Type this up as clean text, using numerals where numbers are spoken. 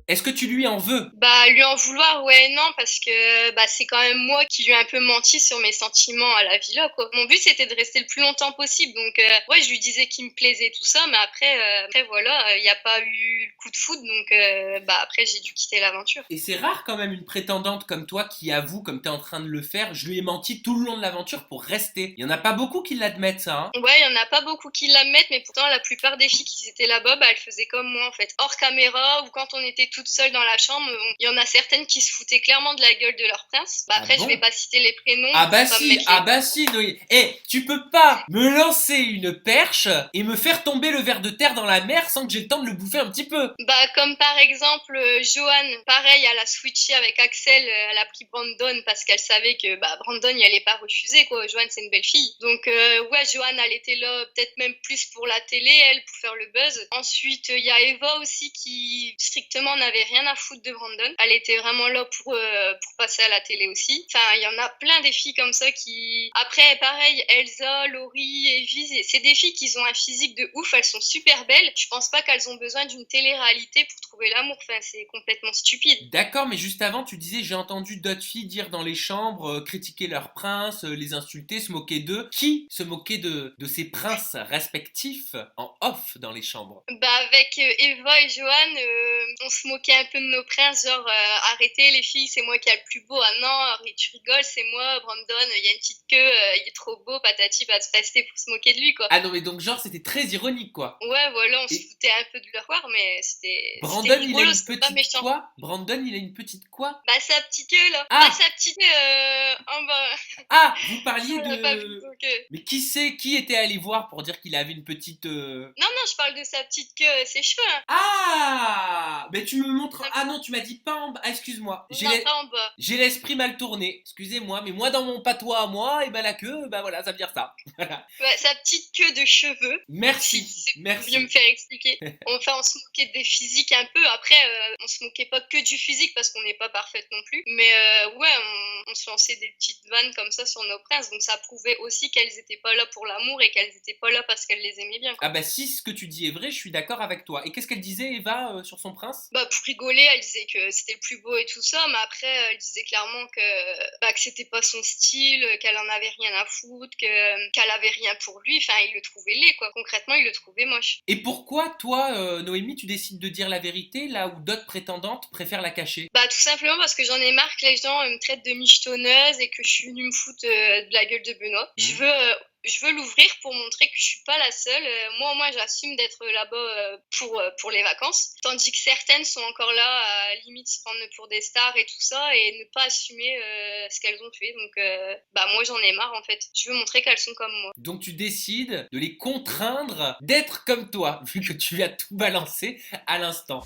Est-ce que tu lui en veux? Bah, lui en vouloir, ouais, non, parce que bah, c'est quand même moi qui lui ai un peu menti sur mes sentiments à la villa, quoi. Mon but, c'était de rester le plus longtemps possible. Donc, ouais, je lui disais qu'il me plaisait, tout ça, mais après voilà, il n'y a pas eu le coup de foudre. Donc, bah, après, j'ai dû quitter l'aventure. Et c'est rare quand même une prétendante comme toi qui avoue, comme tu es en train de le faire, je lui ai menti tout le long de l'aventure pour rester. Il y en a pas beaucoup qui l'admettent ça, hein. Ouais, il y en a pas beaucoup qui l'admettent, mais pourtant la plupart des filles qui étaient là-bas, bah, elles faisaient comme moi en fait. Hors caméra ou quand on était toutes seules dans la chambre, il y en a certaines qui se foutaient clairement de la gueule de leur prince. Bah Ah après, je vais bon? pas citer les prénoms pour pas me mettre Ah les... bah si, Noé. Eh, tu peux pas me lancer une perche et me faire tomber le ver de terre dans la mer sans que j'ai le temps de le bouffer un petit peu. Bah comme par exemple Joanne, pareil, elle a switché avec Axel, elle a pris Brandon parce qu'elle savait que bah Brandon il allait pas refuser quoi. Joanne c'est une belle fille. Donc ouais, Joanne elle était là peut-être même plus pour la télé, elle pour faire le buzz. Ensuite il y a Eva aussi qui strictement n'avait rien à foutre de Brandon. Elle était vraiment là pour passer à la télé aussi. Enfin il y en a plein des filles comme ça qui après pareil Elsa, Laurie, Evie, c'est des filles qui ont un physique de ouf, elles sont super belles. Je pense pas qu'elles ont besoin d'une télé-réalité pour trouver l'amour. Enfin, c'est complètement stupide. D'accord, mais juste avant, tu disais j'ai entendu d'autres filles dire dans les chambres, critiquer leurs princes, les insulter, se moquer d'eux. Qui se moquait de ces princes respectifs en off dans les chambres? Bah, avec Eva et Johan, on se moquait un peu de nos princes, genre arrêtez les filles, c'est moi qui a le plus beau. Ah non, Harry, tu rigoles, c'est moi, Brandon, il y a une petite queue, il est trop beau, patati, pas se rester pour se moquer de lui, quoi. Ah non, mais donc genre c'était très ironique quoi. Ouais, voilà, on se Et foutait un peu de leur voir, mais c'était Brandon, il a rigolo, une c'était pas petite méchant. quoi? Brandon, il a une petite quoi? Bah, sa petite queue, là. Bah, Ah! sa petite, en bas. Ah! Vous Si parliez on l'a pas vu, de... donc... Mais qui c'est? Qui était allé voir pour dire qu'il avait une petite... Non, non, je parle de sa petite queue, ses cheveux, hein. Ah! Mais tu me montres... Ah non, tu m'as dit pas en bas. Ah, excuse-moi. Non, pas en bas. J'ai l'esprit mal tourné. Excusez-moi, mais moi dans mon patois à moi, et ben la queue, ben voilà, ça veut dire ça. Voilà. Ouais, sa petite queue de cheveux, si Merci, c'est pour mieux me merci. faire expliquer. Enfin, on se moquait des physiques un peu. Après, on se moquait pas que du physique parce qu'on n'est pas parfaite non plus. Mais ouais, on se lançait des petites vannes comme ça sur nos princes. Donc ça prouvait aussi qu'elles étaient pas là pour l'amour et qu'elles étaient pas là parce qu'elles les aimaient bien, Ah quoi. bah si ce que tu dis est vrai, je suis d'accord avec toi. Et qu'est-ce qu'elle disait, Eva, sur son prince? Bah, pour rigoler, elle disait que c'était le plus beau et tout ça, mais après, elle disait clairement que c'était pas son style, qu'elle en avait rien à foutre, qu'elle avait rien pour lui. Enfin, il le trouvait laid, quoi. Concrètement, il le trouvait moche. Et pourquoi, toi, Noémie, tu décides de dire la vérité là où d'autres prétendantes préfèrent la cacher? Bah, tout simplement parce que j'en ai marre que les gens me traitent de michetonneuse et que je suis venue me foutre de la gueule de Benoît. Hmm. Je veux l'ouvrir pour montrer que je suis pas la seule. Moi, au moins, j'assume d'être là-bas pour les vacances. Tandis que certaines sont encore là à limite se prendre pour des stars et tout ça et ne pas assumer ce qu'elles ont fait. Donc, bah, moi, j'en ai marre en fait. Je veux montrer qu'elles sont comme moi. Donc tu décides de les contraindre d'être comme toi, vu que tu as tout balancé à l'instant.